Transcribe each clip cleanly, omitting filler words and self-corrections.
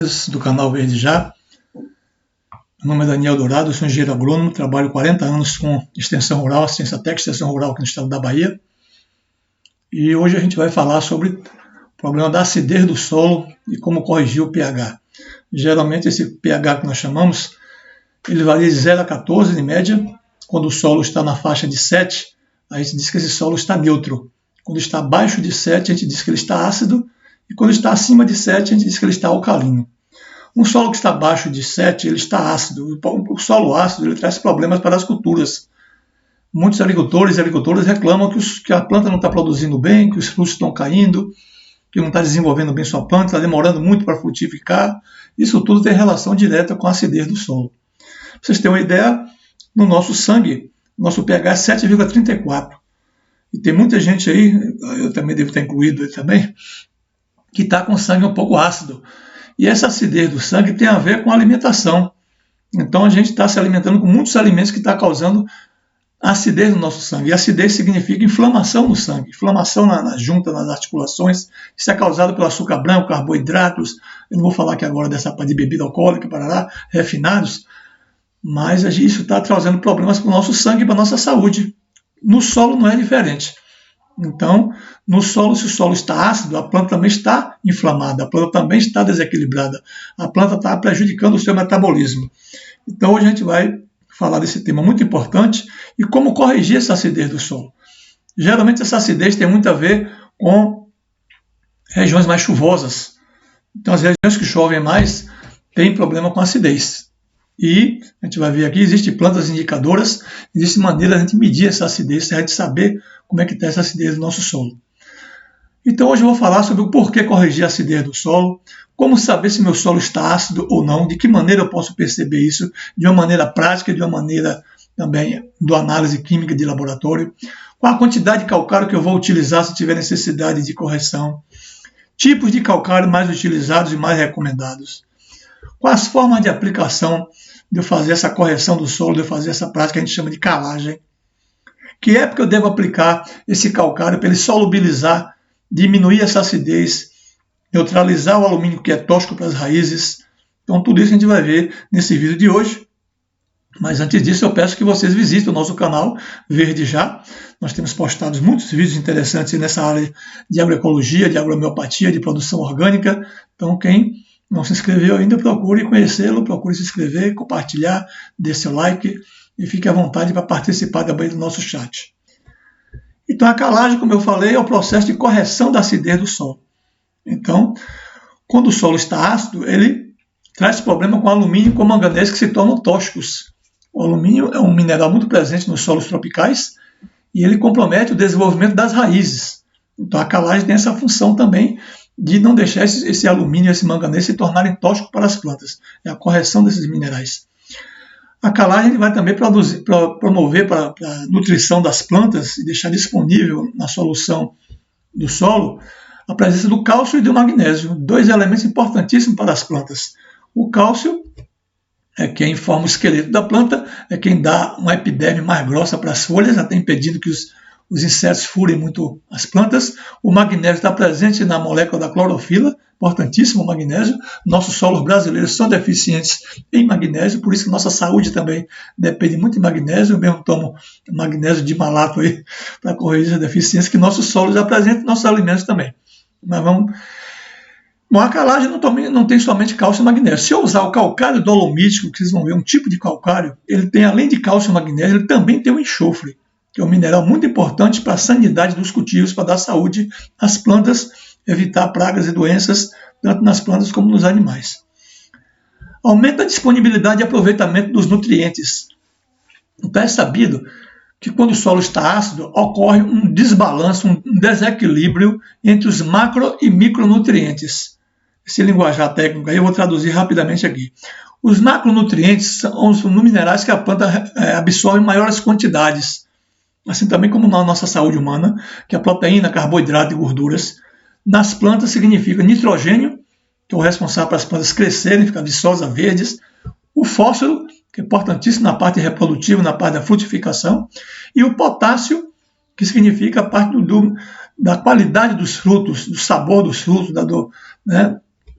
do canal Verde Já. Meu nome é Daniel Dourado, eu sou engenheiro agrônomo, trabalho 40 anos com extensão rural, assistência técnica e extensão rural aqui no estado da Bahia. E hoje a gente vai falar sobre o problema da acidez do solo e como corrigir o pH. Geralmente esse pH que nós chamamos, ele varia de 0 a 14 em média. Quando o solo está na faixa de 7, a gente diz que esse solo está neutro. Quando está abaixo de 7, a gente diz que ele está ácido. E quando está acima de 7, a gente diz que ele está alcalino. Um solo que está abaixo de 7, ele está ácido. O solo ácido ele traz problemas para as culturas. Muitos agricultores e agricultoras reclamam que a planta não está produzindo bem, que os frutos estão caindo, que não está desenvolvendo bem sua planta, está demorando muito para frutificar. Isso tudo tem relação direta com a acidez do solo. Para vocês terem uma ideia, no nosso sangue, nosso pH é 7,34. E tem muita gente aí, eu também devo estar incluído aí também, que está com sangue um pouco ácido. E essa acidez do sangue tem a ver com a alimentação. Então a gente está se alimentando com muitos alimentos que estão causando acidez no nosso sangue. E acidez significa inflamação no sangue, inflamação na junta, nas articulações. Isso é causado pelo açúcar branco, carboidratos. Eu não vou falar aqui agora dessa parte de bebida alcoólica, refinados, mas isso está trazendo problemas para o nosso sangue e para a nossa saúde. No solo não é diferente. Então, no solo, se o solo está ácido, a planta também está inflamada, a planta também está desequilibrada, a planta está prejudicando o seu metabolismo. Então, hoje a gente vai falar desse tema muito importante e como corrigir essa acidez do solo. Geralmente, essa acidez tem muito a ver com regiões mais chuvosas. Então, as regiões que chovem mais têm problema com acidez. E a gente vai ver aqui, existem plantas indicadoras, existe maneira de a gente medir essa acidez, a gente saber como é que está essa acidez do nosso solo. Então hoje eu vou falar sobre o porquê corrigir a acidez do solo, como saber se meu solo está ácido ou não, de que maneira eu posso perceber isso, de uma maneira prática, de uma maneira também do análise química de laboratório, qual a quantidade de calcário que eu vou utilizar se tiver necessidade de correção, tipos de calcário mais utilizados e mais recomendados, quais as formas de aplicação de eu fazer essa correção do solo, de eu fazer essa prática que a gente chama de calagem. Que época eu devo aplicar esse calcário para ele solubilizar, diminuir essa acidez, neutralizar o alumínio que é tóxico para as raízes. Então tudo isso a gente vai ver nesse vídeo de hoje. Mas antes disso eu peço que vocês visitem o nosso canal Verde Já. Nós temos postado muitos vídeos interessantes nessa área de agroecologia, de agrohomeopatia, de produção orgânica. Então quem não se inscreveu ainda, procure conhecê-lo, procure se inscrever, compartilhar, dê seu like e fique à vontade para participar também do nosso chat. Então a calagem, como eu falei, é o processo de correção da acidez do solo. Então, quando o solo está ácido, ele traz problema com alumínio e com manganês que se tornam tóxicos. O alumínio é um mineral muito presente nos solos tropicais e ele compromete o desenvolvimento das raízes. Então a calagem tem essa função também de não deixar esse alumínio e esse manganês se tornarem tóxicos para as plantas. É a correção desses minerais. A calagem vai também promover para a nutrição das plantas e deixar disponível na solução do solo a presença do cálcio e do magnésio, dois elementos importantíssimos para as plantas. O cálcio é quem forma o esqueleto da planta, é quem dá uma epiderme mais grossa para as folhas, até impedindo que os insetos furem muito as plantas. O magnésio está presente na molécula da clorofila, importantíssimo o magnésio. Nossos solos brasileiros são deficientes em magnésio, por isso que nossa saúde também depende muito de magnésio. Eu mesmo tomo magnésio de malato aí para corrigir a deficiência que nossos solos apresentam, nossos alimentos também. Mas vamos... Bom, a calagem não tem somente cálcio e magnésio. Se eu usar o calcário dolomítico, que vocês vão ver um tipo de calcário, ele tem, além de cálcio e magnésio, ele também tem o enxofre, que é um mineral muito importante para a sanidade dos cultivos, para dar saúde às plantas, evitar pragas e doenças, tanto nas plantas como nos animais. Aumenta a disponibilidade e aproveitamento dos nutrientes. Então é sabido que quando o solo está ácido, ocorre um desbalanço, um desequilíbrio entre os macro e micronutrientes. Esse linguajar técnico aí eu vou traduzir rapidamente aqui. Os macronutrientes são os minerais que a planta absorve em maiores quantidades, assim também como na nossa saúde humana, que é a proteína, carboidrato e gorduras. Nas plantas significa nitrogênio, que é o responsável para as plantas crescerem, ficar viçosas, verdes. O fósforo, que é importantíssimo na parte reprodutiva, na parte da frutificação. E o potássio, que significa a parte da qualidade dos frutos, do sabor dos frutos,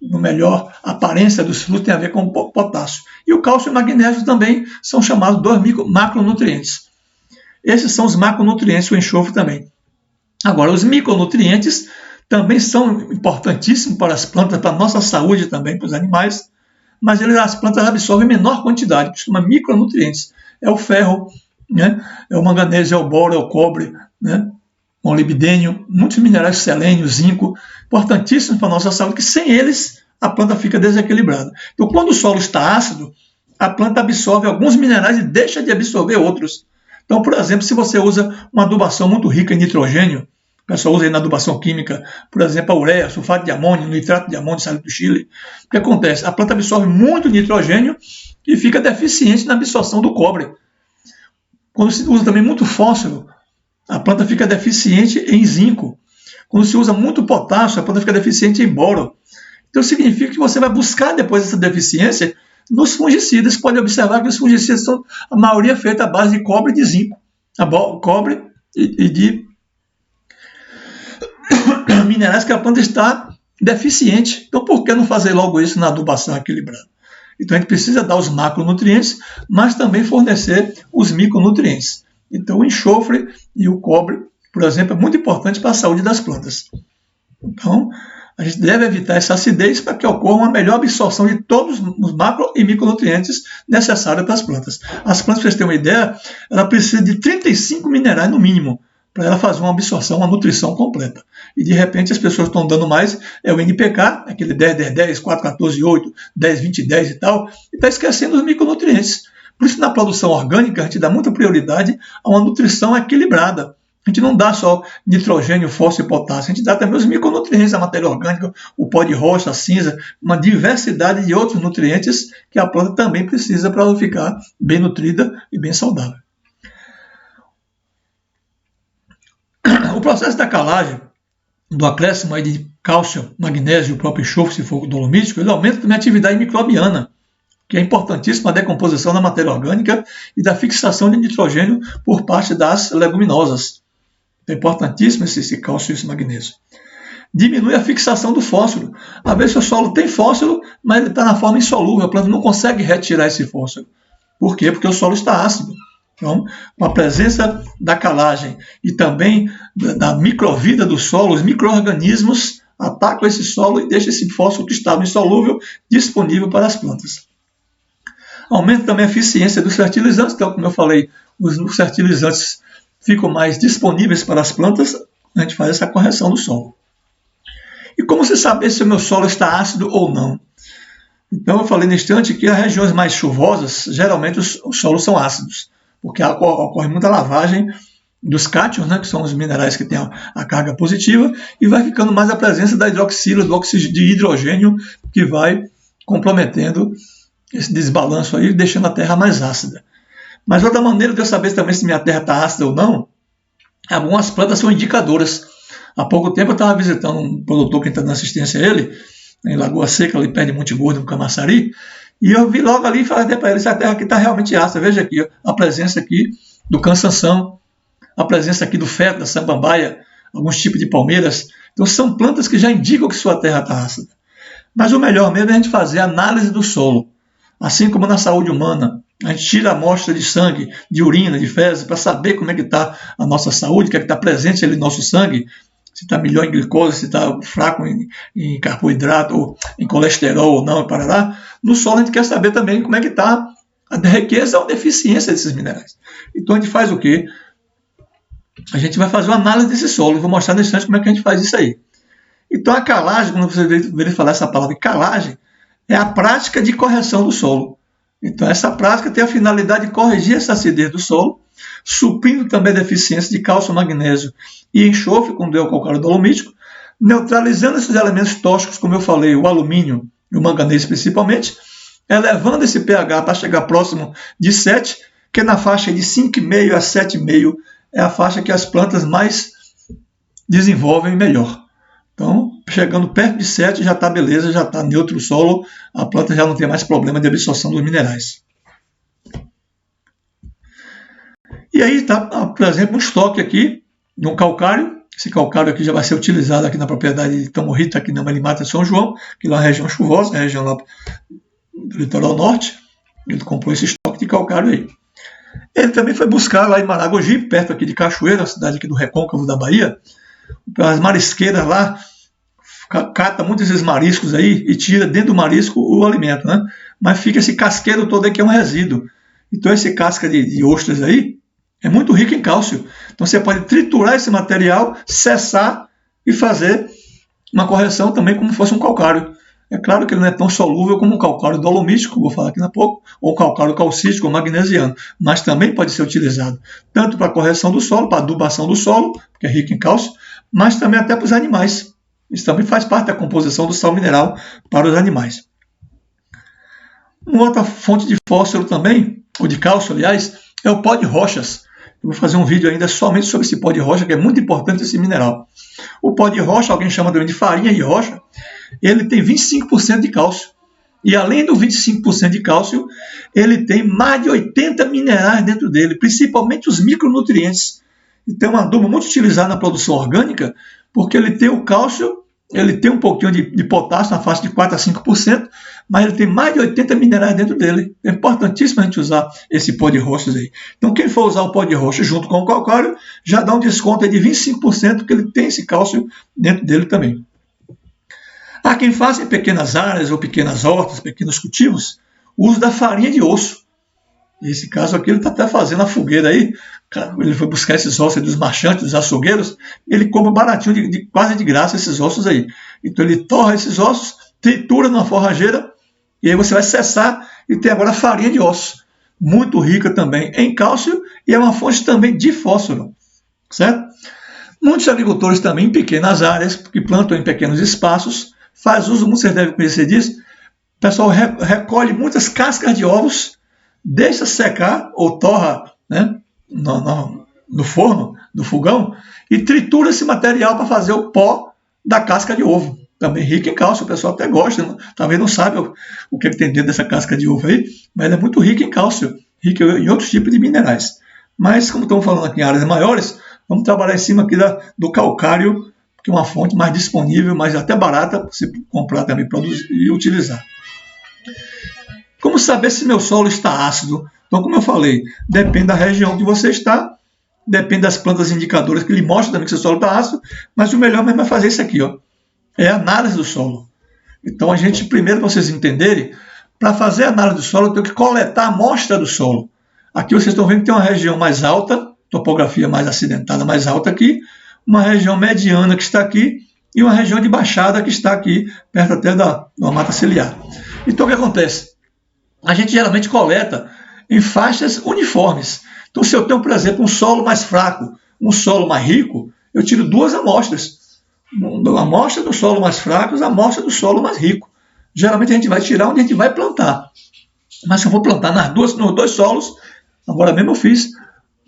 no melhor aparência dos frutos, tem a ver com o potássio. E o cálcio e o magnésio também são chamados dois macronutrientes. Esses são os macronutrientes, o enxofre também. Agora, os micronutrientes também são importantíssimos para as plantas, para a nossa saúde também, para os animais, mas as plantas absorvem em menor quantidade, que se chama micronutrientes. É o ferro, né? É o manganês, é o boro, é o cobre, né? O molibdênio, muitos minerais, selênio, zinco, importantíssimos para a nossa saúde, que sem eles a planta fica desequilibrada. Então, quando o solo está ácido, a planta absorve alguns minerais e deixa de absorver outros. Então, por exemplo, se você usa uma adubação muito rica em nitrogênio, o pessoal usa aí na adubação química, por exemplo, a ureia, sulfato de amônio, nitrato de amônio, sal do Chile, o que acontece? A planta absorve muito nitrogênio e fica deficiente na absorção do cobre. Quando se usa também muito fósforo, a planta fica deficiente em zinco. Quando se usa muito potássio, a planta fica deficiente em boro. Então significa que você vai buscar depois essa deficiência nos fungicidas. Você pode observar que os fungicidas são a maioria feita à base de cobre e de zinco. Cobre e de minerais que a planta está deficiente. Então por que não fazer logo isso na adubação equilibrada? Então a gente precisa dar os macronutrientes, mas também fornecer os micronutrientes. Então o enxofre e o cobre, por exemplo, é muito importante para a saúde das plantas. Então a gente deve evitar essa acidez para que ocorra uma melhor absorção de todos os macro e micronutrientes necessários para as plantas. As plantas, para vocês terem uma ideia, ela precisa de 35 minerais no mínimo para ela fazer uma absorção, uma nutrição completa. E de repente as pessoas estão dando mais, é o NPK, aquele 10, 10, 10, 4, 14, 8, 10, 20, 10 e tal, e está esquecendo os micronutrientes. Por isso, na produção orgânica, a gente dá muita prioridade a uma nutrição equilibrada. A gente não dá só nitrogênio, fósforo e potássio, a gente dá também os micronutrientes, a matéria orgânica, o pó de rocha, a cinza, uma diversidade de outros nutrientes que a planta também precisa para ela ficar bem nutrida e bem saudável. O processo da calagem, do acréscimo aí de cálcio, magnésio e o próprio enxofre, se for dolomítico, ele aumenta também a atividade microbiana, que é importantíssima a decomposição da matéria orgânica e da fixação de nitrogênio por parte das leguminosas. É importantíssimo esse cálcio e esse magnésio. Diminui a fixação do fósforo. Às vezes o solo tem fósforo, mas ele está na forma insolúvel, a planta não consegue retirar esse fósforo. Por quê? Porque o solo está ácido. Então, com a presença da calagem e também da microvida do solo, os micro-organismos atacam esse solo e deixam esse fósforo que estava insolúvel disponível para as plantas. Aumenta também a eficiência dos fertilizantes, então, como eu falei, os fertilizantes ficam mais disponíveis para as plantas, a gente faz essa correção do solo. E como você saber se o meu solo está ácido ou não? Então, eu falei no instante que as regiões mais chuvosas, geralmente os solos são ácidos, porque ocorre muita lavagem dos cátions, né, que são os minerais que têm a carga positiva, e vai ficando mais a presença da hidroxila, do óxido de hidrogênio, que vai comprometendo esse desbalanço aí, deixando a terra mais ácida. Mas outra maneira de eu saber também se minha terra está ácida ou não, algumas plantas são indicadoras. Há pouco tempo eu estava visitando um produtor que está dando assistência a ele, em Lagoa Seca, ali perto de Monte Gordo, no Camaçari, e eu vi logo ali e falei até para ele, essa terra aqui está realmente ácida. Veja aqui, ó, a presença aqui do cansanção, a presença aqui do feto, da samambaia, alguns tipos de palmeiras. Então são plantas que já indicam que sua terra está ácida. Mas o melhor mesmo é a gente fazer a análise do solo. Assim como na saúde humana, a gente tira a amostra de sangue, de urina, de fezes, para saber como é que está a nossa saúde, o que é que está presente ali no nosso sangue, se está melhor em glicose, se está fraco em carboidrato, ou em colesterol ou não, parará. No solo a gente quer saber também como é que está a riqueza ou deficiência desses minerais. Então a gente faz o quê? A gente vai fazer uma análise desse solo, e vou mostrar no instante como é que a gente faz isso aí. Então a calagem, quando você vê falar essa palavra calagem, é a prática de correção do solo. Então essa prática tem a finalidade de corrigir essa acidez do solo, suprindo também a deficiência de cálcio, magnésio e enxofre, como deu o calcário dolomítico, neutralizando esses elementos tóxicos, como eu falei, o alumínio e o manganês principalmente, elevando esse pH para chegar próximo de 7, que é na faixa de 5,5 a 7,5, é a faixa que as plantas mais desenvolvem melhor. Então, chegando perto de 7 já está beleza, já está neutro o solo, a planta já não tem mais problema de absorção dos minerais. E aí está, por exemplo, um estoque aqui de um calcário, Esse calcário aqui já vai ser utilizado aqui na propriedade de Tomorrito, aqui na Marimata de São João, que lá é uma região chuvosa, região lá do litoral norte. Ele comprou esse estoque de calcário aí. Ele também foi buscar lá em Maragogi, perto aqui de Cachoeira, a cidade aqui do Recôncavo da Bahia, as marisqueiras lá, cata muitos desses mariscos aí e tira dentro do marisco o alimento, né? Mas fica esse casqueiro todo aí que é um resíduo. Então esse casca de ostras aí é muito rico em cálcio. Então você pode triturar esse material, cessar e fazer uma correção também como se fosse um calcário. É claro que ele não é tão solúvel como um calcário dolomítico, vou falar aqui daqui a pouco, ou calcário calcítico ou magnesiano, mas também pode ser utilizado tanto para a correção do solo, para a adubação do solo, que é rico em cálcio, mas também até para os animais. Isso também faz parte da composição do sal mineral para os animais. Uma outra fonte de fósforo também, ou de cálcio, aliás, é o pó de rochas. Eu vou fazer um vídeo ainda somente sobre esse pó de rocha, que é muito importante esse mineral. O pó de rocha, alguém chama também de farinha de rocha, ele tem 25% de cálcio. E além do 25% de cálcio, ele tem mais de 80 minerais dentro dele, principalmente os micronutrientes. Então é um adubo muito utilizado na produção orgânica, porque ele tem o cálcio, ele tem um pouquinho de potássio na faixa de 4 a 5%, mas ele tem mais de 80 minerais dentro dele. É importantíssimo a gente usar esse pó de rochas aí. Então quem for usar o pó de rocha junto com o calcário, já dá um desconto aí de 25%, porque ele tem esse cálcio dentro dele também. Há quem faça em pequenas áreas ou pequenas hortas, pequenos cultivos, o uso da farinha de osso. Nesse caso aqui ele está até fazendo a fogueira aí, ele foi buscar esses ossos dos marchantes, dos açougueiros, ele compra baratinho, quase de graça esses ossos aí. Então ele torra esses ossos, tritura numa forrageira, e aí você vai cessar e tem agora farinha de ossos, muito rica também em cálcio e é uma fonte também de fósforo, certo? Muitos agricultores também em pequenas áreas, que plantam em pequenos espaços, faz uso, vocês devem conhecer disso, o pessoal recolhe muitas cascas de ovos, deixa secar ou torra, né, no forno, no fogão, e tritura esse material para fazer o pó da casca de ovo. Também rico em cálcio, o pessoal até gosta, talvez não sabe o que tem dentro dessa casca de ovo aí, mas ela é muito rica em cálcio, rica em outros tipos de minerais. Mas, como estamos falando aqui em áreas maiores, vamos trabalhar em cima aqui do calcário, que é uma fonte mais disponível, mas até barata para você comprar também, produzir e utilizar. Como saber se meu solo está ácido? Então, como eu falei, depende da região que você está, depende das plantas indicadoras que lhe mostram também que seu solo está ácido, mas o melhor mesmo é fazer isso aqui, ó, é a análise do solo. Então, a gente, primeiro, para vocês entenderem, para fazer a análise do solo, eu tenho que coletar a amostra do solo. Aqui vocês estão vendo que tem uma região mais alta, topografia mais acidentada, mais alta aqui, uma região mediana que está aqui e uma região de baixada que está aqui, perto até da mata ciliar. Então, o que acontece? A gente geralmente coleta em faixas uniformes. Então, se eu tenho, por exemplo, um solo mais fraco, um solo mais rico, eu tiro duas amostras. A amostra do solo mais fraco e a amostra do solo mais rico. Geralmente a gente vai tirar onde a gente vai plantar. Mas se eu vou plantar nos dois solos, agora mesmo eu fiz,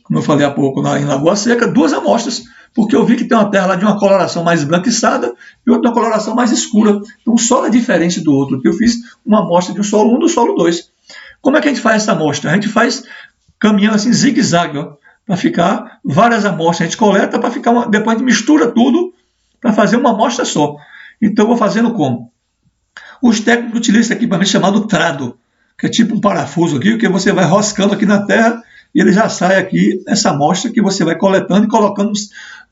como eu falei há pouco, em Lagoa Seca, duas amostras, porque eu vi que tem uma terra lá de uma coloração mais esbranquiçada e outra de uma coloração mais escura. Então o solo é diferente do outro, porque eu fiz uma amostra de um solo 1 do solo 2. Como é que a gente faz essa amostra? A gente faz caminhando assim, zigue-zague, para ficar várias amostras. A gente coleta para ficar, depois a gente mistura tudo para fazer uma amostra só. Então eu vou fazendo como? Os técnicos utilizam esse equipamento chamado trado, que é tipo um parafuso aqui, que você vai roscando aqui na terra e ele já sai aqui essa amostra que você vai coletando e colocando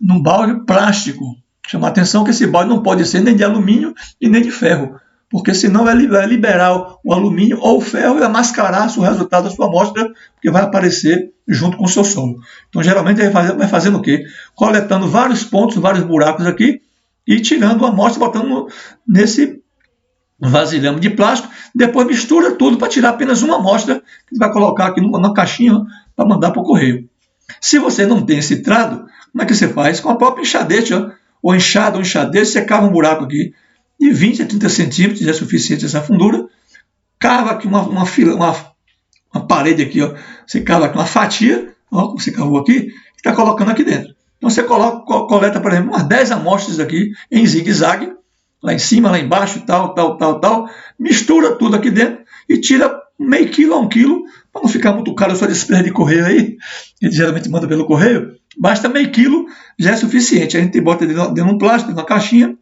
num balde plástico. Chama a atenção que esse balde não pode ser nem de alumínio e nem de ferro, porque senão vai liberar o alumínio ou o ferro e vai mascarar o resultado da sua amostra, porque vai aparecer junto com o seu solo. Então, geralmente, ele vai fazendo o quê? Coletando vários pontos, vários buracos aqui e tirando a amostra, botando nesse vasilhame de plástico, depois mistura tudo para tirar apenas uma amostra, que vai colocar aqui na caixinha para mandar para o correio. Se você não tem esse trado, como é que você faz? Com a própria enxadete, ou enxada ou enxadete, você cava um buraco aqui de 20 a 30 centímetros, é suficiente essa fundura, cava aqui uma parede aqui, você cava aqui uma fatia, como você cavou aqui, e está colocando aqui dentro. Então você coleta, por exemplo, umas 10 amostras aqui em zigue-zague, lá em cima, lá embaixo, tal, mistura tudo aqui dentro e tira meio quilo a 1 quilo, para não ficar muito caro só despesa de correio aí, ele geralmente manda pelo correio, basta meio quilo, já é suficiente. A gente bota dentro de um plástico, numa caixinha.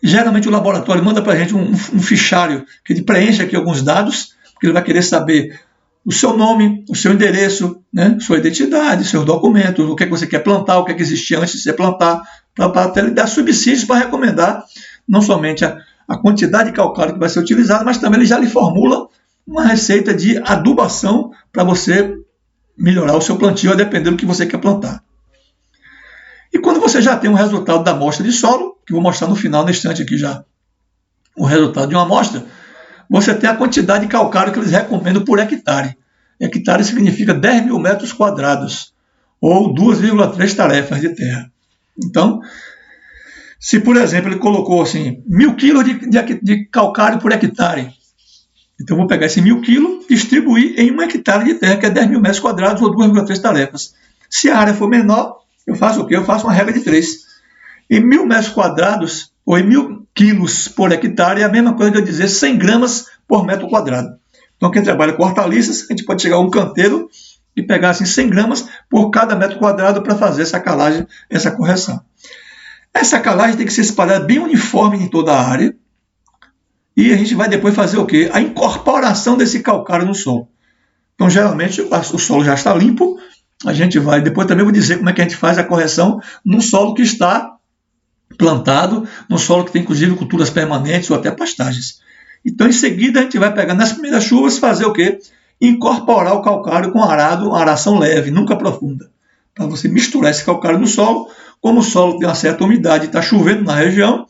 Geralmente o laboratório manda para a gente um fichário que ele preenche aqui alguns dados, porque ele vai querer saber o seu nome, o seu endereço, né, sua identidade, seus documentos, o que é que você quer plantar, o que é que existia antes de você plantar, para até lhe dar subsídios para recomendar não somente a quantidade de calcário que vai ser utilizada, mas também ele já lhe formula uma receita de adubação para você melhorar o seu plantio, a depender do que você quer plantar. E quando você já tem um resultado da amostra de solo, que vou mostrar no final, na estante aqui já, o resultado de uma amostra, você tem a quantidade de calcário que eles recomendam por hectare. Hectare significa 10 mil metros quadrados, ou 2,3 tarefas de terra. Então, se por exemplo ele colocou assim, 1.000 quilos de calcário por hectare, então eu vou pegar esse 1.000 quilos e distribuir em 1 hectare de terra, que é 10 mil metros quadrados, ou 2,3 tarefas. Se a área for menor, eu faço o quê? Eu faço uma regra de 3. Em 1.000 metros quadrados, ou em 1.000 quilos por hectare, é a mesma coisa que eu dizer 100 gramas por metro quadrado. Então, quem trabalha com hortaliças, a gente pode chegar a um canteiro e pegar assim 100 gramas por cada metro quadrado para fazer essa calagem, essa correção. Essa calagem tem que ser espalhada bem uniforme em toda a área. E a gente vai depois fazer o quê? A incorporação desse calcário no solo. Então, geralmente, o solo já está limpo. A gente vai, depois também vou dizer como é que a gente faz a correção no solo que está plantado, no solo que tem inclusive culturas permanentes ou até pastagens. Então, em seguida, a gente vai pegar nas primeiras chuvas, fazer o quê? Incorporar o calcário com arado, uma aração leve, nunca profunda. Para você misturar esse calcário no solo, como o solo tem uma certa umidade e está chovendo na região,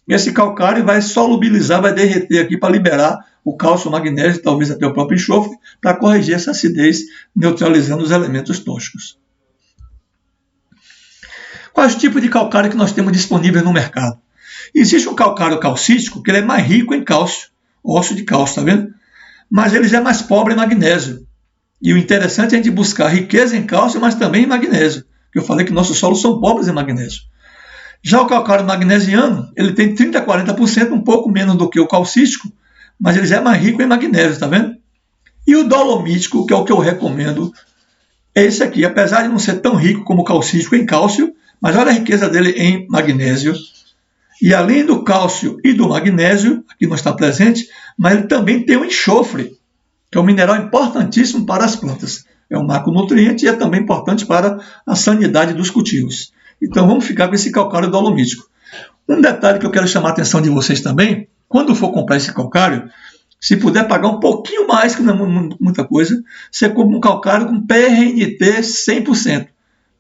esse calcário vai solubilizar, vai derreter aqui para liberar o cálcio, o magnésio, talvez até o próprio enxofre, para corrigir essa acidez, neutralizando os elementos tóxicos. Quais tipos de calcário que nós temos disponíveis no mercado? Existe o calcário calcítico, que ele é mais rico em cálcio, óxido de cálcio, está vendo? Mas ele já é mais pobre em magnésio. E o interessante é a gente buscar riqueza em cálcio, mas também em magnésio. Eu falei que nossos solos são pobres em magnésio. Já o calcário magnesiano, ele tem 30% a 40%, um pouco menos do que o calcítico, mas ele já é mais rico em magnésio, está vendo? E o dolomítico, que é o que eu recomendo, é esse aqui. Apesar de não ser tão rico como o calcítico em cálcio, mas olha a riqueza dele em magnésio. E além do cálcio e do magnésio, aqui não está presente, mas ele também tem o enxofre, que é um mineral importantíssimo para as plantas. É um macronutriente e é também importante para a sanidade dos cultivos. Então vamos ficar com esse calcário dolomítico. Um detalhe que eu quero chamar a atenção de vocês também, quando for comprar esse calcário, se puder pagar um pouquinho mais, que não é muita coisa, você compra um calcário com PRNT 100%.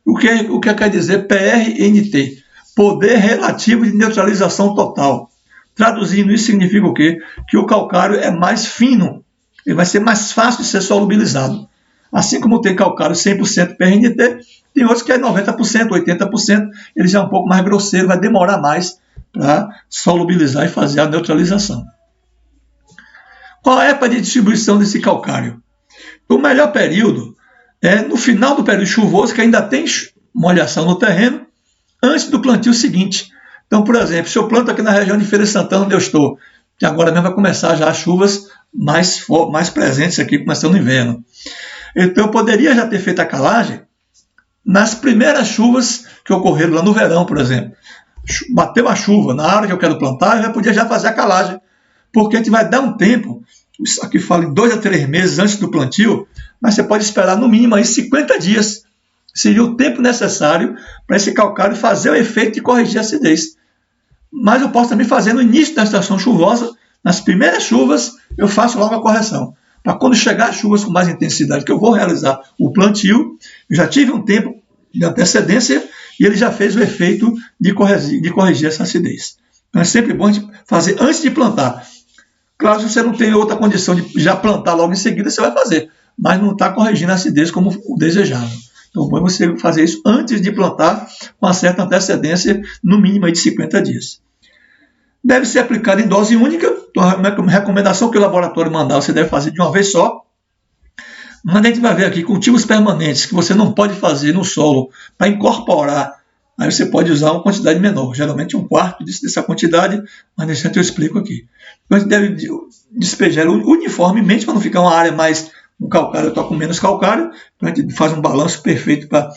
O que quer dizer PRNT? Poder relativo de neutralização total. Traduzindo, isso significa o quê? Que o calcário é mais fino, ele vai ser mais fácil de ser solubilizado. Assim como tem calcário 100% PRNT, tem outros que é 90%, 80%, ele já é um pouco mais grosseiro, vai demorar mais para solubilizar e fazer a neutralização. Qual é a época de distribuição desse calcário? O melhor período é no final do período chuvoso, que ainda tem molhação no terreno, antes do plantio seguinte. Então, por exemplo, se eu planto aqui na região de Feira de Santana, onde eu estou, que agora mesmo vai começar já as chuvas mais presentes aqui, começando no inverno. Então, eu poderia já ter feito a calagem nas primeiras chuvas que ocorreram lá no verão, por exemplo. Bateu a chuva, na hora que eu quero plantar, eu já podia já fazer a calagem, porque a gente vai dar um tempo, isso aqui fala em 2 a 3 meses antes do plantio, mas você pode esperar no mínimo aí 50 dias. Seria o tempo necessário para esse calcário fazer o efeito de corrigir a acidez. Mas eu posso também fazer no início da estação chuvosa, nas primeiras chuvas, eu faço logo a correção. Para quando chegar as chuvas com mais intensidade, que eu vou realizar o plantio, eu já tive um tempo de antecedência e ele já fez o efeito de corrigir essa acidez. Então é sempre bom a gente fazer antes de plantar. Claro, se você não tem outra condição de já plantar logo em seguida, você vai fazer, mas não está corrigindo a acidez como o desejável. Então, bom é você fazer isso antes de plantar, com uma certa antecedência, no mínimo de 50 dias. Deve ser aplicado em dose única. Então, a recomendação que o laboratório mandar, você deve fazer de uma vez só. Mas a gente vai ver aqui cultivos permanentes que você não pode fazer no solo para incorporar aí você pode usar uma quantidade menor, geralmente 1/4 dessa quantidade, mas nesse instante eu explico aqui. Então a gente deve despejar uniformemente para não ficar uma área mais com calcário, eu estou com menos calcário, então a gente faz um balanço perfeito para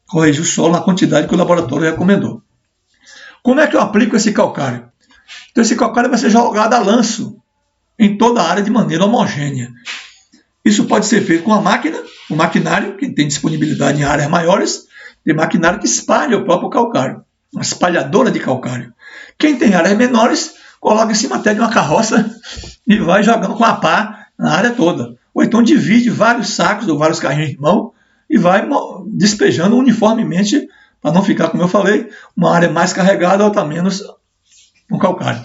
corrigir o solo na quantidade que o laboratório recomendou. Como é que eu aplico esse calcário? Então esse calcário vai ser jogado a lanço em toda a área de maneira homogênea. Isso pode ser feito com a máquina, o maquinário, que tem disponibilidade em áreas maiores, tem maquinário que espalha o próprio calcário, uma espalhadora de calcário. Quem tem áreas menores, coloca em cima até de uma carroça e vai jogando com a pá na área toda. Ou então divide vários sacos ou vários carrinhos de mão e vai despejando uniformemente, para não ficar, como eu falei, uma área mais carregada ou outra menos no calcário.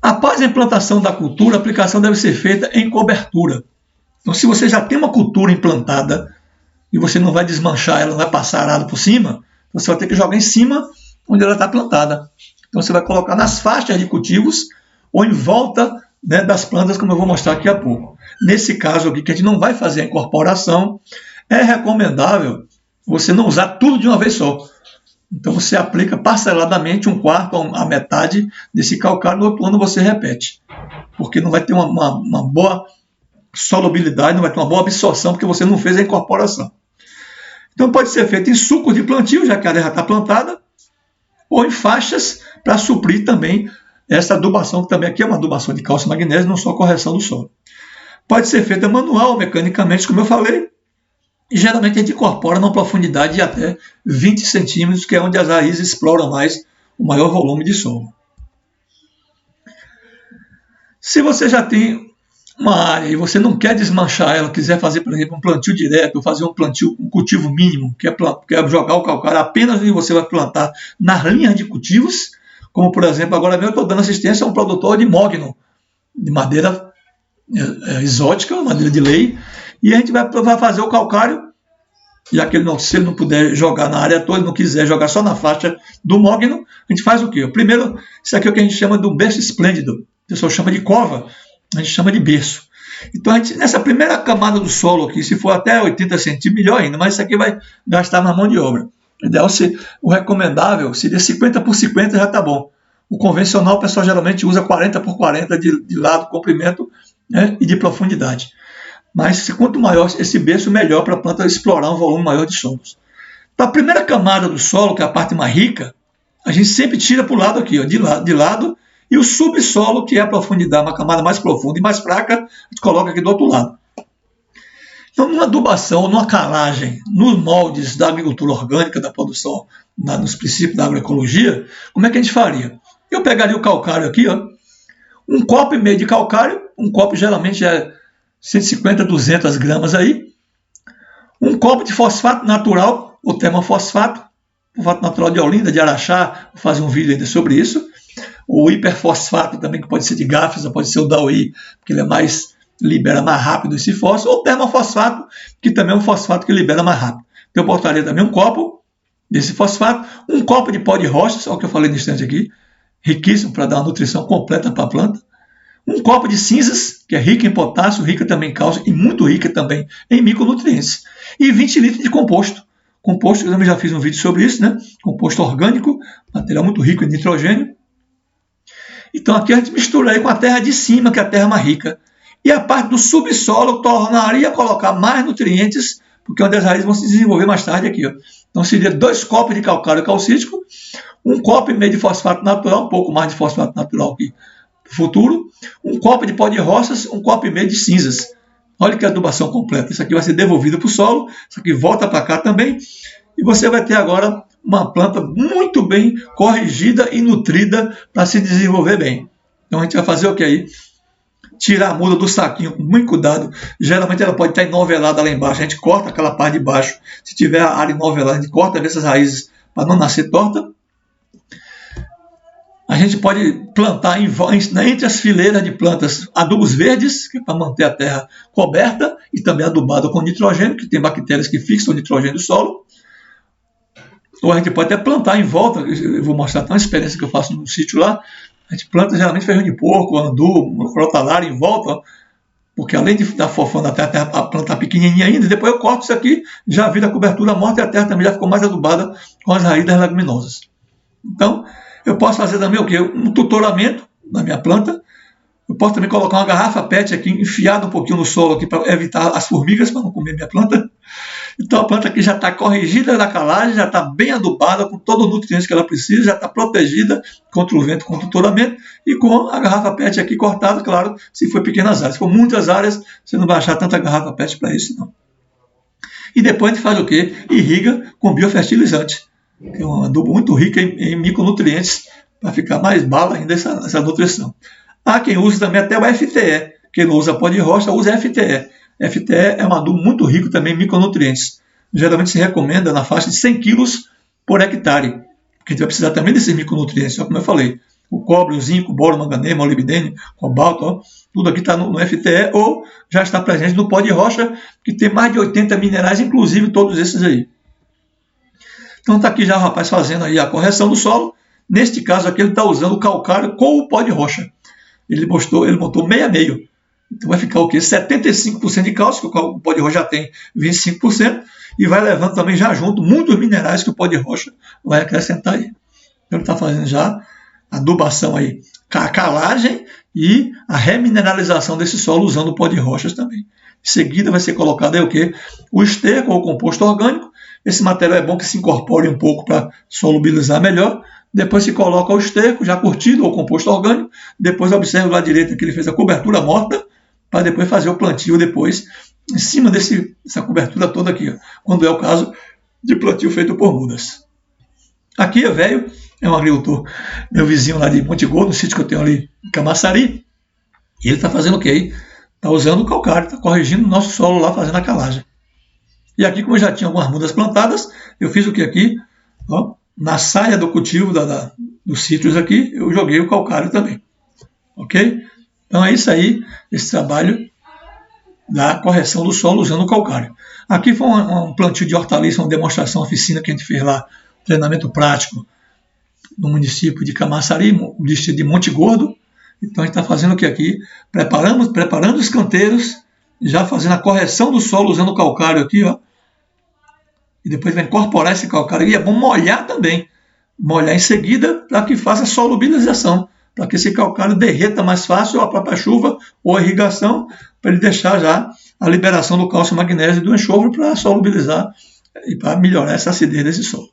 Após a implantação da cultura, a aplicação deve ser feita em cobertura. Então, se você já tem uma cultura implantada e você não vai desmanchar ela, não vai passar arado por cima, você vai ter que jogar em cima onde ela está plantada. Então, você vai colocar nas faixas de cultivos ou em volta, né, das plantas, como eu vou mostrar aqui a pouco. Nesse caso aqui, que a gente não vai fazer a incorporação, é recomendável você não usar tudo de uma vez só. Então você aplica parceladamente 1/4 a metade desse calcário, no outro ano você repete. Porque não vai ter uma boa solubilidade, não vai ter uma boa absorção, porque você não fez a incorporação. Então pode ser feito em suco de plantio, já que a área já está plantada, ou em faixas para suprir também essa adubação, que também aqui é uma adubação de cálcio e magnésio, não só correção do solo. Pode ser feita manual, mecanicamente, como eu falei, e geralmente a gente incorpora numa profundidade de até 20 centímetros, que é onde as raízes exploram mais o maior volume de solo. Se você já tem uma área e você não quer desmanchar ela, quiser fazer, por exemplo, um plantio direto, ou fazer um cultivo mínimo, que é jogar o calcário apenas onde você vai plantar nas linhas de cultivos, como por exemplo, agora mesmo eu estou dando assistência a um produtor de mogno, de madeira exótica, madeira de lei, e a gente vai fazer o calcário, já que se ele não puder jogar na área toda, ele não quiser jogar só na faixa do mogno, a gente faz o quê? Primeiro, isso aqui é o que a gente chama de um berço esplêndido, o pessoal chama de cova, a gente chama de berço. Então, a gente, nessa primeira camada do solo aqui, se for até 80 centímetros, melhor ainda, mas isso aqui vai gastar mais mão de obra. O recomendável seria 50 por 50, já está bom. O convencional, o pessoal geralmente usa 40 por 40 de lado, comprimento, né, e de profundidade. Mas quanto maior esse berço, melhor para a planta explorar um volume maior de solos. Para a primeira camada do solo, que é a parte mais rica, a gente sempre tira para o lado aqui, ó, de lado, e o subsolo, que é a profundidade, uma camada mais profunda e mais fraca, a gente coloca aqui do outro lado. Então, numa adubação, numa calagem, nos moldes da agricultura orgânica, da produção, nos princípios da agroecologia, como é que a gente faria? Eu pegaria o calcário aqui, ó, 1,5 copo de calcário, um copo geralmente é 150, 200 gramas aí, 1 copo de fosfato natural, ou termofosfato, fosfato natural de Olinda, de Araxá, vou fazer um vídeo ainda sobre isso, o hiperfosfato também, que pode ser de Gáfisa, pode ser o Daui, porque ele libera mais rápido esse fósforo, ou termofosfato, que também é um fosfato que libera mais rápido. Então eu botaria também 1 copo desse fosfato, 1 copo de pó de rochas, olha o que eu falei no instante aqui, riquíssimo para dar uma nutrição completa para a planta, 1 copo de cinzas, que é rica em potássio, rica também em cálcio e muito rica também em micronutrientes, e 20 litros de composto. Composto, eu também já fiz um vídeo sobre isso, né? Composto orgânico, material muito rico em nitrogênio. Então aqui a gente mistura aí com a terra de cima, que é a terra mais rica. E a parte do subsolo tornaria a colocar mais nutrientes, porque onde as raízes vão se desenvolver mais tarde aqui, ó. Então seria 2 copos de calcário calcítico, 1,5 copo de fosfato natural, um pouco mais de fosfato natural aqui no futuro, 1 copo de pó de roças, 1,5 copo de cinzas. Olha que adubação completa. Isso aqui vai ser devolvido para o solo, isso aqui volta para cá também, e você vai ter agora uma planta muito bem corrigida e nutrida para se desenvolver bem. Então a gente vai fazer o que aí? Tirar a muda do saquinho com muito cuidado. Geralmente ela pode estar enovelada lá embaixo. A gente corta aquela parte de baixo. Se tiver a área enovelada, a gente corta essas raízes para não nascer torta. A gente pode plantar entre as fileiras de plantas adubos verdes, que é para manter a terra coberta, e também adubada com nitrogênio, que tem bactérias que fixam o nitrogênio do solo. Ou a gente pode até plantar em volta, eu vou mostrar até uma experiência que eu faço no sítio lá, a gente planta geralmente feijão de porco, andu, crotalária em volta, porque além de dar fofando a terra, a planta pequenininha ainda, depois eu corto isso aqui, já vira a cobertura morta e a terra também já ficou mais adubada com as raízes das leguminosas. Então, eu posso fazer também o quê? Um tutoramento na minha planta. Eu posso também colocar uma garrafa PET aqui, enfiada um pouquinho no solo aqui para evitar as formigas, para não comer minha planta. Então a planta aqui já está corrigida da calagem, já está bem adubada, com todo o nutriente que ela precisa, já está protegida contra o vento, contra o tutoramento, e com a garrafa PET aqui cortada, claro, se for pequenas áreas. Se for muitas áreas, você não vai achar tanta garrafa PET para isso, não. E depois a gente faz o quê? Irriga com biofertilizante, que é um adubo muito rico em micronutrientes, para ficar mais bala ainda essa nutrição. Há quem use também até o FTE. Quem não usa pó de rocha, usa FTE. FTE é um adubo muito rico também em micronutrientes. Geralmente se recomenda na faixa de 100 quilos por hectare, porque a gente vai precisar também desses micronutrientes, só como eu falei. O cobre, o zinco, o boro, o manganês, o molibdênio, cobalto, ó, tudo aqui está no FTE ou já está presente no pó de rocha, que tem mais de 80 minerais, inclusive todos esses aí. Então está aqui já o rapaz fazendo aí a correção do solo. Neste caso aqui ele está usando o calcário com o pó de rocha. Ele botou meio a meio. Então vai ficar o quê? 75% de cálcio, que o pó de rocha já tem 25%, e vai levando também já junto muitos minerais que o pó de rocha vai acrescentar aí. Então ele está fazendo já a adubação aí, a calagem e a remineralização desse solo usando o pó de rochas também. Em seguida vai ser colocado aí o quê? O esterco ou o composto orgânico. Esse material é bom que se incorpore um pouco para solubilizar melhor. Depois se coloca o esterco já curtido ou composto orgânico. Depois observe lá à direita que ele fez a cobertura morta, para depois fazer o plantio depois, em cima dessa cobertura toda aqui, ó, quando é o caso de plantio feito por mudas. Aqui é velho, é um agricultor, meu vizinho lá de Monte Gordo, no sítio que eu tenho ali em Camaçari, e ele está fazendo o que aí? Está usando o calcário, está corrigindo o nosso solo lá, fazendo a calagem. E aqui, como eu já tinha algumas mudas plantadas, eu fiz o que aqui? Ó, na saia do cultivo dos citros aqui, eu joguei o calcário também. Ok? Então é isso aí, esse trabalho da correção do solo usando o calcário. Aqui foi um plantio de hortaliça, uma demonstração, oficina que a gente fez lá, treinamento prático no município de Camaçari, no distrito de Monte Gordo. Então a gente está fazendo o que aqui? Preparando os canteiros, já fazendo a correção do solo usando o calcário aqui, ó. E depois vai incorporar esse calcário. E é bom molhar também. Molhar em seguida para que faça solubilização, para que esse calcário derreta mais fácil a própria chuva ou a irrigação, para ele deixar já a liberação do cálcio, magnésio e do enxofre para solubilizar e para melhorar essa acidez desse solo.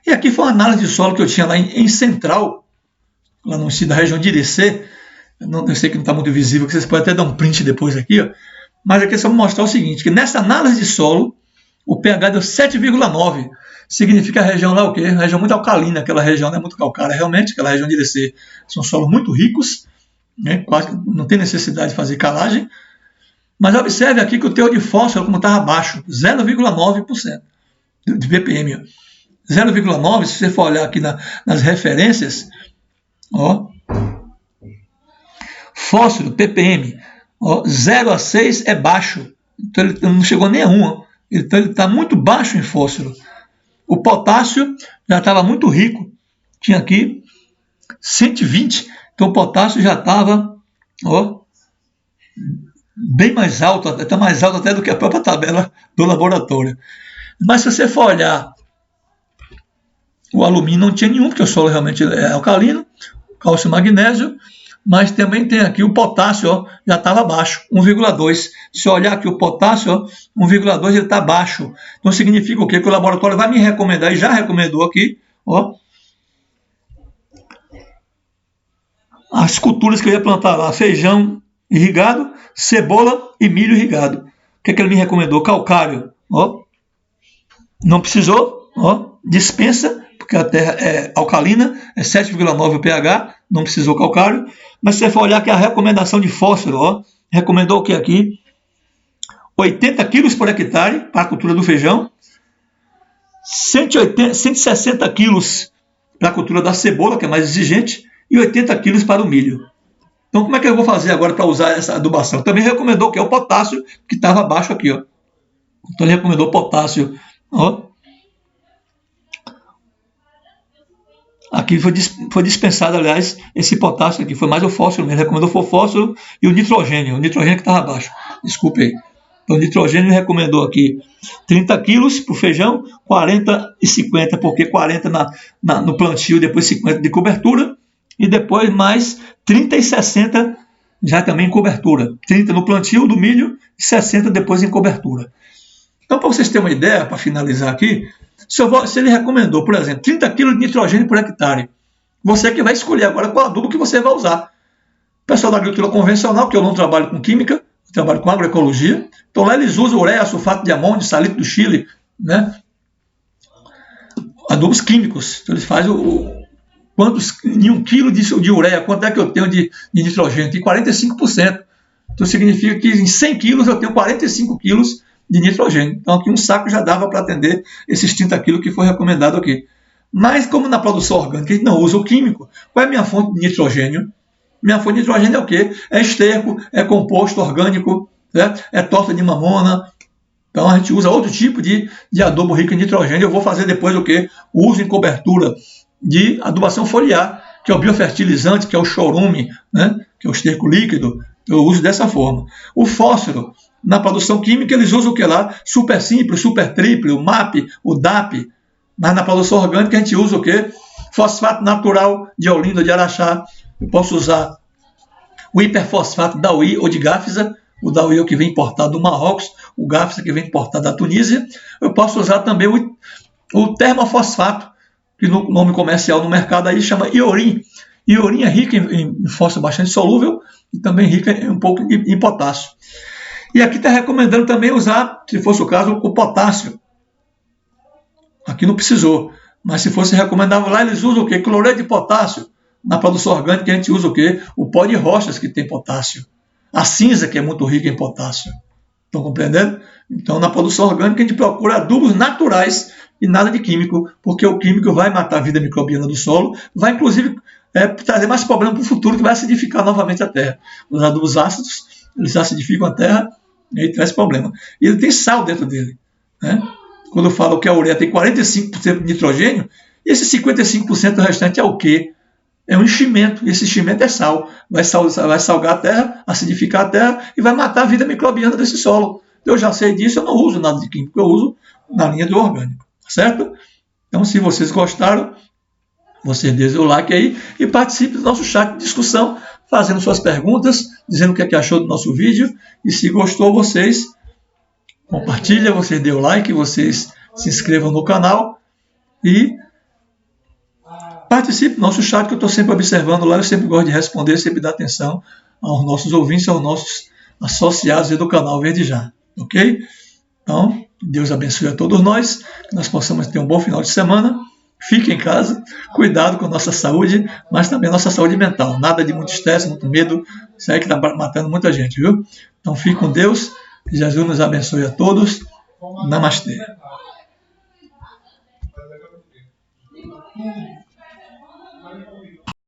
E aqui foi uma análise de solo que eu tinha lá em Central, lá no sítio da região de Irecê. Eu sei que não está muito visível, que vocês podem até dar um print depois aqui, ó. Mas aqui é só mostrar o seguinte, que nessa análise de solo, o pH deu 7,9. Significa a região lá o quê? A região muito alcalina, aquela região não é muito calcária realmente, aquela região de Irecê são solos muito ricos, né? Quase não tem necessidade de fazer calagem. Mas observe aqui que o teor de fósforo como estava baixo, 0,9% de ppm. 0,9, se você for olhar aqui nas referências, ó, fósforo, ppm, ó, 0 a 6 é baixo, então ele não chegou nem a 1, ó. Então ele está muito baixo em fósforo. O potássio já estava muito rico, tinha aqui 120, então o potássio já estava bem mais alto, está mais alto até do que a própria tabela do laboratório. Mas se você for olhar, o alumínio não tinha nenhum, porque o solo realmente é alcalino, cálcio e magnésio, mas também tem aqui o potássio, ó, já estava baixo, 1,2. Se olhar aqui o potássio, 1,2 ele está baixo. Então significa o quê? Que o laboratório vai me recomendar, e já recomendou aqui, ó, as culturas que eu ia plantar lá, feijão irrigado, cebola e milho irrigado. O que ele me recomendou? Calcário, ó, não precisou, ó, dispensa, porque a terra é alcalina, é 7,9 o pH, não precisou calcário. Mas se você for olhar aqui a recomendação de fósforo, ó, recomendou o que aqui? 80 quilos por hectare para a cultura do feijão, 160 quilos para a cultura da cebola, que é mais exigente, e 80 quilos para o milho. Então como é que eu vou fazer agora para usar essa adubação? Também recomendou que é o potássio, que estava abaixo aqui, ó. Então ele recomendou potássio, ó, Aqui foi dispensado, aliás, esse potássio aqui, foi mais o fósforo mesmo, recomendou foi o fósforo e o nitrogênio que estava abaixo, desculpe aí. Então o nitrogênio recomendou aqui 30 quilos para o feijão, 40 e 50, porque 40 no plantio, depois 50 de cobertura, e depois mais 30 e 60 já também em cobertura. 30 no plantio do milho e 60 depois em cobertura. Então, para vocês terem uma ideia, para finalizar aqui, se ele recomendou, por exemplo, 30 kg de nitrogênio por hectare, você que vai escolher agora qual adubo que você vai usar. O pessoal da agricultura convencional, que eu não trabalho com química, eu trabalho com agroecologia, então lá eles usam ureia, sulfato de amônio, salito do Chile, né? Adubos químicos. Então eles fazem em 1 kg de ureia, quanto é que eu tenho de nitrogênio? Tem 45%. Então significa que em 100 quilos eu tenho 45 quilos de nitrogênio. Então aqui um saco já dava para atender esses 30 quilos que foi recomendado aqui. Mas como na produção orgânica a gente não usa o químico, qual é a minha fonte de nitrogênio? Minha fonte de nitrogênio é o quê? É esterco, é composto orgânico, né? É torta de mamona. Então a gente usa outro tipo de adubo rico em nitrogênio. Eu vou fazer depois o quê? O uso em cobertura de adubação foliar, que é o biofertilizante, que é o chorume, né? Que é o esterco líquido. Eu uso dessa forma. O fósforo, na produção química, eles usam o que lá? Super simples, super triple, o MAP, o DAP. Mas na produção orgânica a gente usa o quê? Fosfato natural de Olinda, de Araxá. Eu posso usar o hiperfosfato da UI ou de Gáfisa. O da UI é o que vem importado do Marrocos, o Gáfisa que vem importado da Tunísia. Eu posso usar também o termofosfato, que no nome comercial no mercado aí chama Iorim. Iorim é rica em fósforo bastante solúvel e também rica um pouco em potássio. E aqui está recomendando também usar, se fosse o caso, o potássio. Aqui não precisou, mas se fosse recomendável lá, eles usam o quê? Cloreto de potássio. Na produção orgânica a gente usa o quê? O pó de rochas, que tem potássio. A cinza, que é muito rica em potássio. Estão compreendendo? Então, na produção orgânica a gente procura adubos naturais e nada de químico, porque o químico vai matar a vida microbiana do solo, vai inclusive trazer mais problema para o futuro, que vai acidificar novamente a terra. Os adubos ácidos, eles acidificam a terra e aí traz problema. E ele tem sal dentro dele, né? Quando eu falo que a ureia tem 45% de nitrogênio, e esse 55% restante é o quê? É um enchimento, e esse enchimento é sal. Vai salgar a terra, acidificar a terra e vai matar a vida microbiana desse solo. Eu já sei disso, eu não uso nada de químico, eu uso na linha do orgânico, certo? Então, se vocês gostaram, vocês deixem o like aí e participe do nosso chat de discussão, fazendo suas perguntas, dizendo o que é que achou do nosso vídeo, e se gostou, vocês compartilhem, vocês dêem o like, vocês se inscrevam no canal e participe do nosso chat, que eu estou sempre observando lá, eu sempre gosto de responder, sempre dar atenção aos nossos ouvintes, aos nossos associados do canal Verde Já, ok? Então, Deus abençoe a todos nós, que nós possamos ter um bom final de semana, fique em casa, cuidado com a nossa saúde, mas também a nossa saúde mental, nada de muito estresse, muito medo, isso aí que está matando muita gente, viu? Então, fique com Deus, que Jesus nos abençoe a todos, Namastê.